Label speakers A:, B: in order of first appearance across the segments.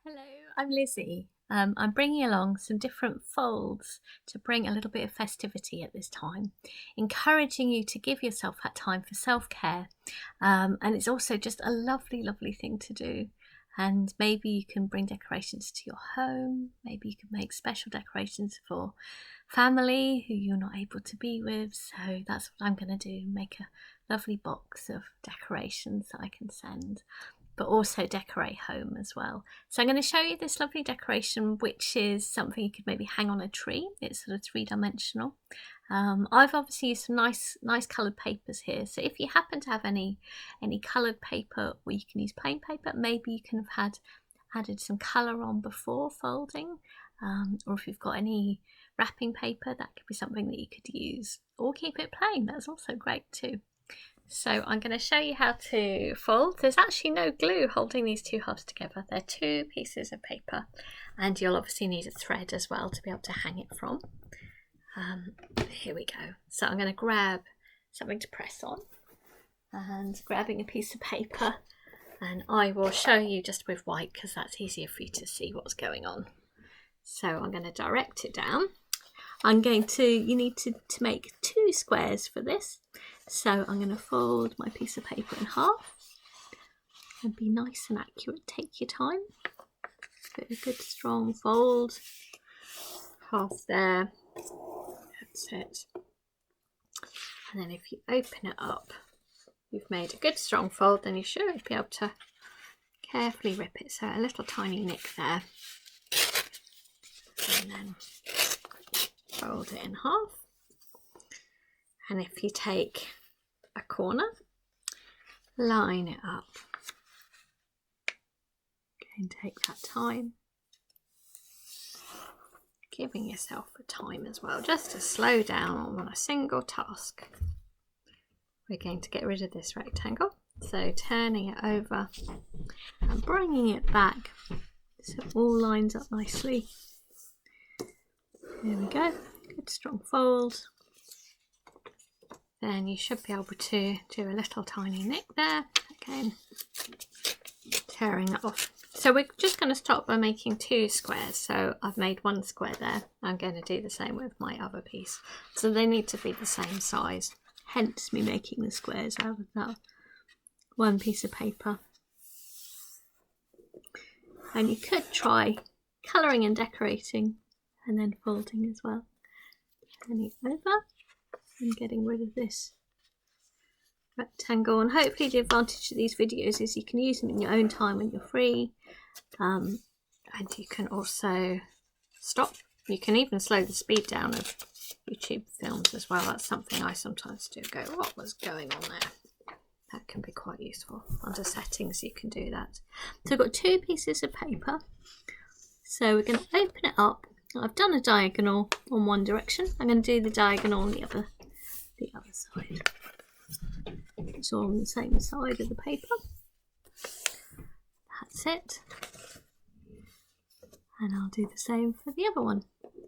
A: Hello, I'm Lizzie. I'm bringing along some different folds to bring a little bit of festivity at this time, encouraging you to give yourself that time for self-care. And it's also just a lovely, lovely thing to do. And maybe you can bring decorations to your home. Maybe you can make special decorations for family who you're not able to be with. So that's what I'm going to do, make a lovely box of decorations that I can send, but also decorate home as well. So I'm going to show you this lovely decoration, which is something you could maybe hang on a tree. It's sort of three-dimensional. I've obviously used some nice coloured papers here. So if you happen to have any coloured paper, or you can use plain paper, maybe you can have added some colour on before folding, or if you've got any wrapping paper, that could be something that you could use, or keep it plain. That's also great too. So I'm going to show you how to fold. There's actually no glue holding these two halves together. They're two pieces of paper, and you'll obviously need a thread as well to be able to hang it from. Here we go. So I'm going to grab something to press on, and grabbing a piece of paper, and I will show you just with white because that's easier for you to see what's going on. So I'm going to direct it down. You need to make two squares for this. So I'm going to fold my piece of paper in half and be nice and accurate. Take your time. Put a good strong fold. Half there. That's it. And then if you open it up, you've made a good strong fold, then you should be able to carefully rip it. So a little tiny nick there. And then fold it in half. And if you take a corner, line it up. Again, take that time. Giving yourself a time as well, just to slow down on a single task. We're going to get rid of this rectangle. So turning it over and bringing it back so it all lines up nicely. There we go, good strong fold. Then you should be able to do a little tiny nick there. Again, tearing it off. So we're just going to start by making two squares. So I've made one square there. I'm going to do the same with my other piece. So they need to be the same size. Hence me making the squares out of that one piece of paper. And you could try colouring and decorating and then folding as well. Turning it over and getting rid of this rectangle. And hopefully the advantage of these videos is you can use them in your own time when you're free, and you can also stop. You can even slow the speed down of YouTube films as well. That's something I sometimes do. Go, what was going on there? That can be quite useful. Under settings you can do that. So I've got two pieces of paper, so we're going to open it up. I've done a diagonal on one direction. I'm going to do the diagonal on the other side. It's all on the same side of the paper. That's it. And I'll do the same for the other one.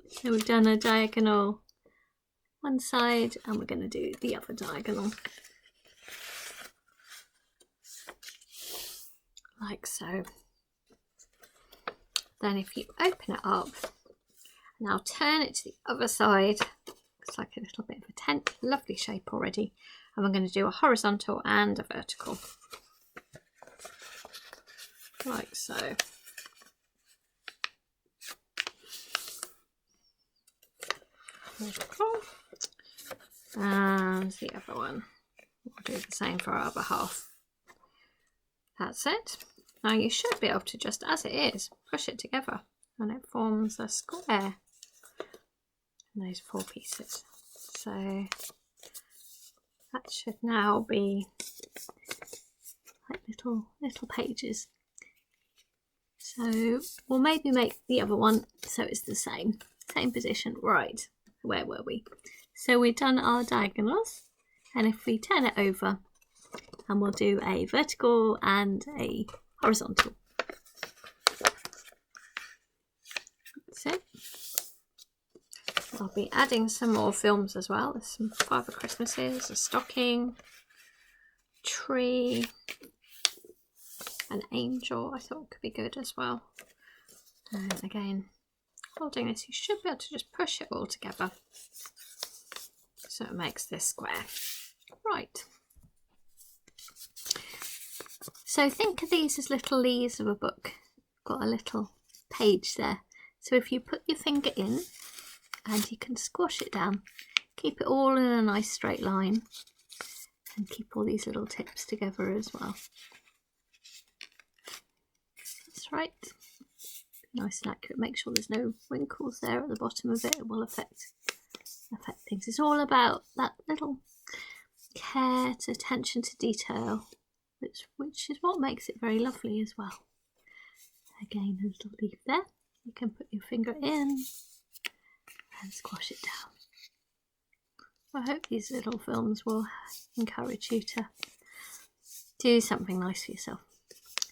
A: So we've done a diagonal one side and we're going to do the other diagonal. Like so. Then if you open it up, and I'll turn it to the other side. Looks like a little bit of a tent. Lovely shape already. And we're going to do a horizontal and a vertical. Like so. Vertical. And the other one. We'll do the same for our other half. That's it. Now you should be able to, just as it is, push it together and it forms a square. And those four pieces. So that should now be like little pages. So we'll maybe make the other one so it's the same position. Right, where were we? So we've done our diagonals, and if we turn it over, and we'll do a vertical and a horizontal. That's it. I'll be adding some more films as well. There's some Father Christmases, a stocking, tree, an angel I thought could be good as well. And again, holding this, you should be able to just push it all together so it makes this square. Right. So think of these as little leaves of a book. Got a little page there. So if you put your finger in and you can squash it down, keep it all in a nice straight line and keep all these little tips together as well. That's right. Nice and accurate. Make sure there's no wrinkles there at the bottom of it. It will affect things. It's all about that little care to attention to detail, which is what makes it very lovely as well. Again, a little leaf there. You can put your finger in and squash it down. I hope these little films will encourage you to do something nice for yourself.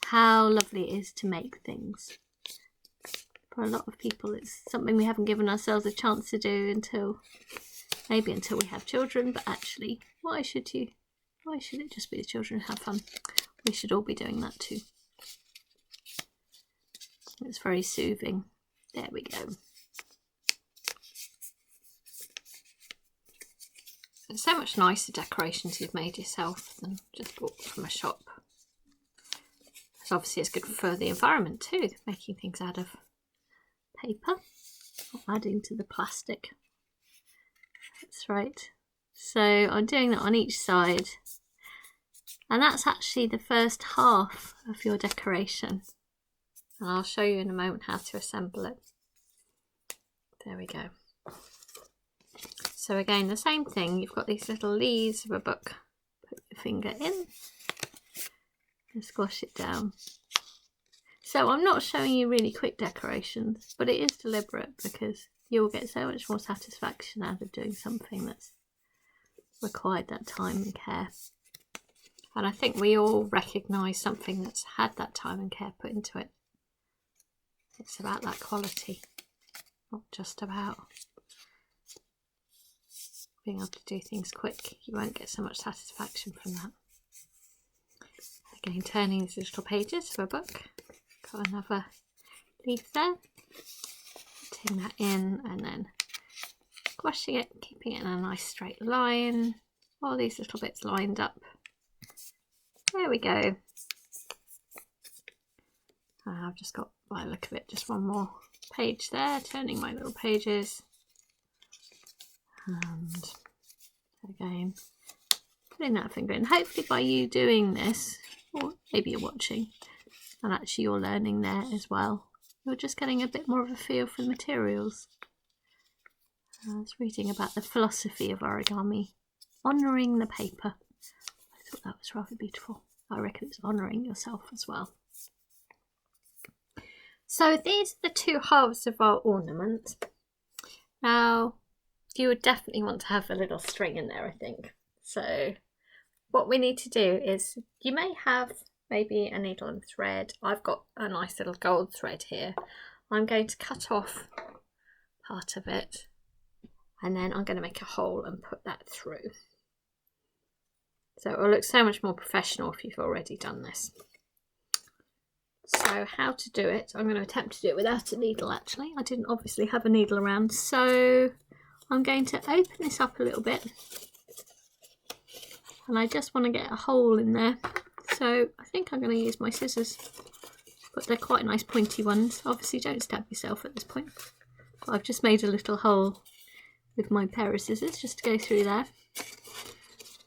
A: How lovely it is to make things. For a lot of people, it's something we haven't given ourselves a chance to do until we have children. But actually, why should it just be the children have fun? We should all be doing that too. It's very soothing. There we go. It's so much nicer decorations you've made yourself than just bought from a shop. So obviously it's good for the environment too, making things out of paper, not adding to the plastic. That's right. So I'm doing that on each side, and that's actually the first half of your decoration. And I'll show you in a moment how to assemble it. There we go. So again, the same thing. You've got these little leaves of a book. Put your finger in and squash it down. So I'm not showing you really quick decorations, but it is deliberate because you'll get so much more satisfaction out of doing something that's required that time and care. And I think we all recognise something that's had that time and care put into it. It's about that quality, not just about being able to do things quick. You won't get so much satisfaction from that. Again, turning these little pages of a book. Got another leaf there. Putting that in and then squashing it, keeping it in a nice straight line. All these little bits lined up. There we go. I've just got, by the look of it, just one more page there, turning my little pages. And again, putting that finger in. Hopefully by you doing this, or maybe you're watching, and actually you're learning there as well, you're just getting a bit more of a feel for the materials. I was reading about the philosophy of origami, honouring the paper. I thought that was rather beautiful. I reckon it's honouring yourself as well. So these are the two halves of our ornament. Now, you would definitely want to have a little string in there, I think. So what we need to do is, you may have maybe a needle and thread. I've got a nice little gold thread here. I'm going to cut off part of it, and then I'm going to make a hole and put that through. So it will look so much more professional if you've already done this. So how to do it, I'm going to attempt to do it without a needle actually. I didn't obviously have a needle around, so I'm going to open this up a little bit. And I just want to get a hole in there. So I think I'm going to use my scissors, but they're quite nice pointy ones. Obviously don't stab yourself at this point. But I've just made a little hole with my pair of scissors just to go through there.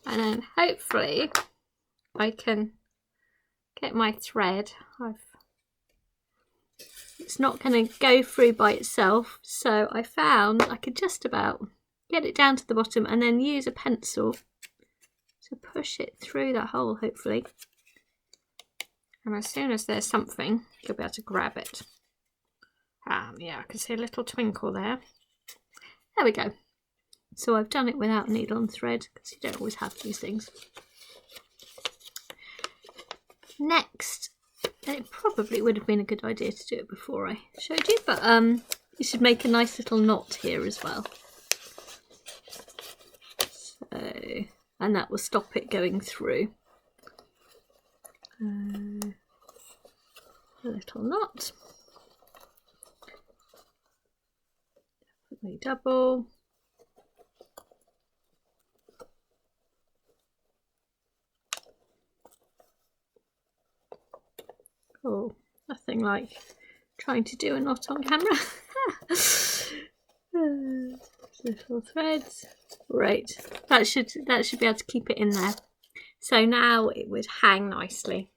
A: And then hopefully I can get my thread. It's not going to go through by itself, so I found I could just about get it down to the bottom and then use a pencil to push it through that hole, hopefully. And as soon as there's something, you'll be able to grab it. Yeah, I can see a little twinkle there. There we go. So I've done it without a needle and thread, because you don't always have these things. Next, it probably would have been a good idea to do it before I showed you, but you should make a nice little knot here as well. So, and that will stop it going through. A little knot. We double. Oh, nothing like trying to do a knot on camera. Little threads. Right, that should be able to keep it in there. So now it would hang nicely.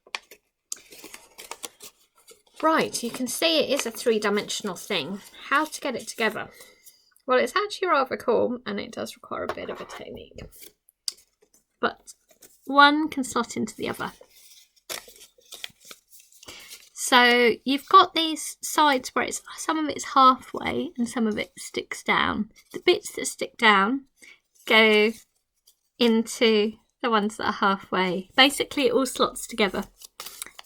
A: Right, you can see it is a three-dimensional thing. How to get it together? Well, it's actually rather cool, and it does require a bit of a technique. But one can slot into the other. So you've got these sides where some of it's halfway and some of it sticks down. The bits that stick down go into the ones that are halfway. Basically, it all slots together.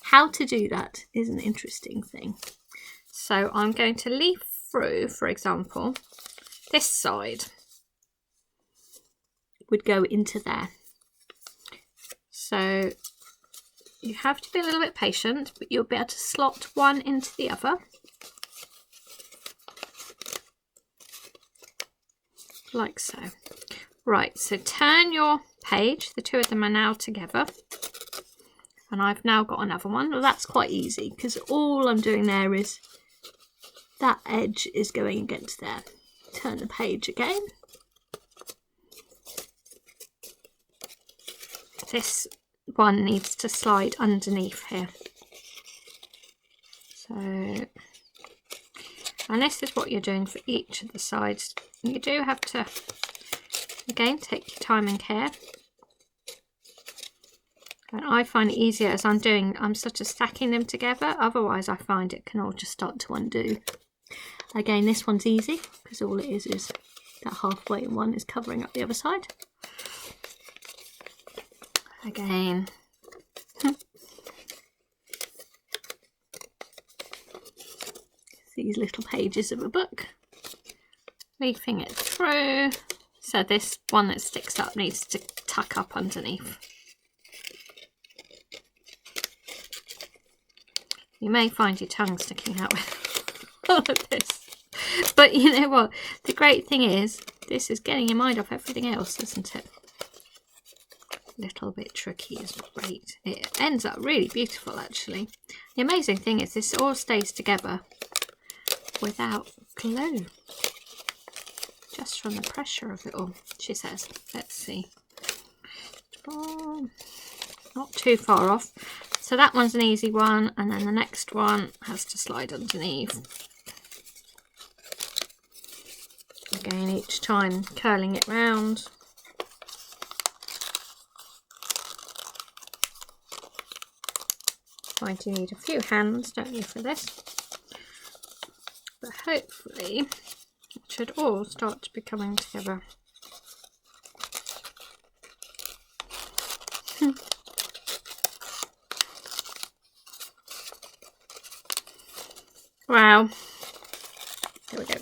A: How to do that is an interesting thing. So I'm going to leaf through, for example, this side would go into there. So you have to be a little bit patient, but you'll be able to slot one into the other. Like so. Right, so turn your page. The two of them are now together. And I've now got another one. Well, that's quite easy because all I'm doing there is that edge is going against there. Turn the page again. This one needs to slide underneath here. So, and this is what you're doing for each of the sides. You do have to, again, take your time and care. And I find it easier as I'm sort of stacking them together. Otherwise, I find it can all just start to undo. Again, this one's easy because all it is that halfway one is covering up the other side. Again. These little pages of a book. Leafing it through. So this one that sticks up needs to tuck up underneath. You may find your tongue sticking out with all of this. But you know what? The great thing is, this is getting your mind off everything else, isn't it? A little bit tricky is great. It ends up really beautiful, actually. The amazing thing is this all stays together without glue. Just from the pressure of it all, she says. Let's see. Oh, not too far off. So that one's an easy one, and then the next one has to slide underneath. Again, each time curling it round. Find you need a few hands, don't you, for this? But hopefully it should all start to be coming together. Wow. There we go.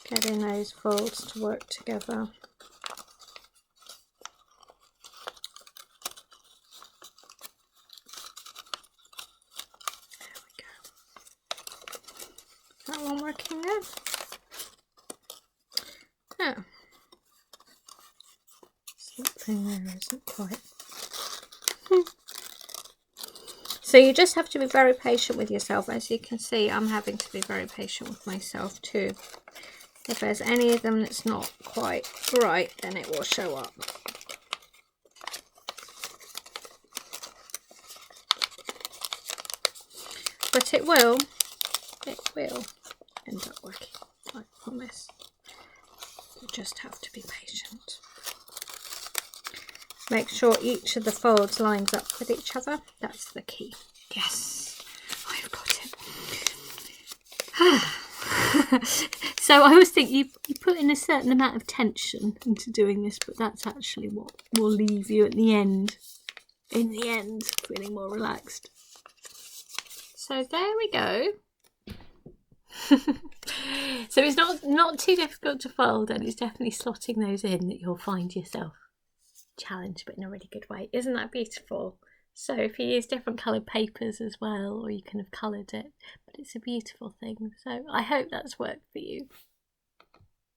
A: Getting those folds to work together. There we go. Is that one working there? Oh. Something there isn't quite. So you just have to be very patient with yourself. As you can see, I'm having to be very patient with myself too. If there's any of them that's not quite right, then it will show up. But it will end up working, I promise. You just have to be patient. Make sure each of the folds lines up with each other. That's the key. Yes, I've got it. So I always think you put in a certain amount of tension into doing this, but that's actually what will leave you at the end. In the end, feeling more relaxed. So there we go. So it's not too difficult to fold, and it's definitely slotting those in that you'll find yourself challenged, but in a really good way. Isn't that beautiful? So if you use different coloured papers as well, or you can have coloured it, but it's a beautiful thing. So I hope that's worked for you.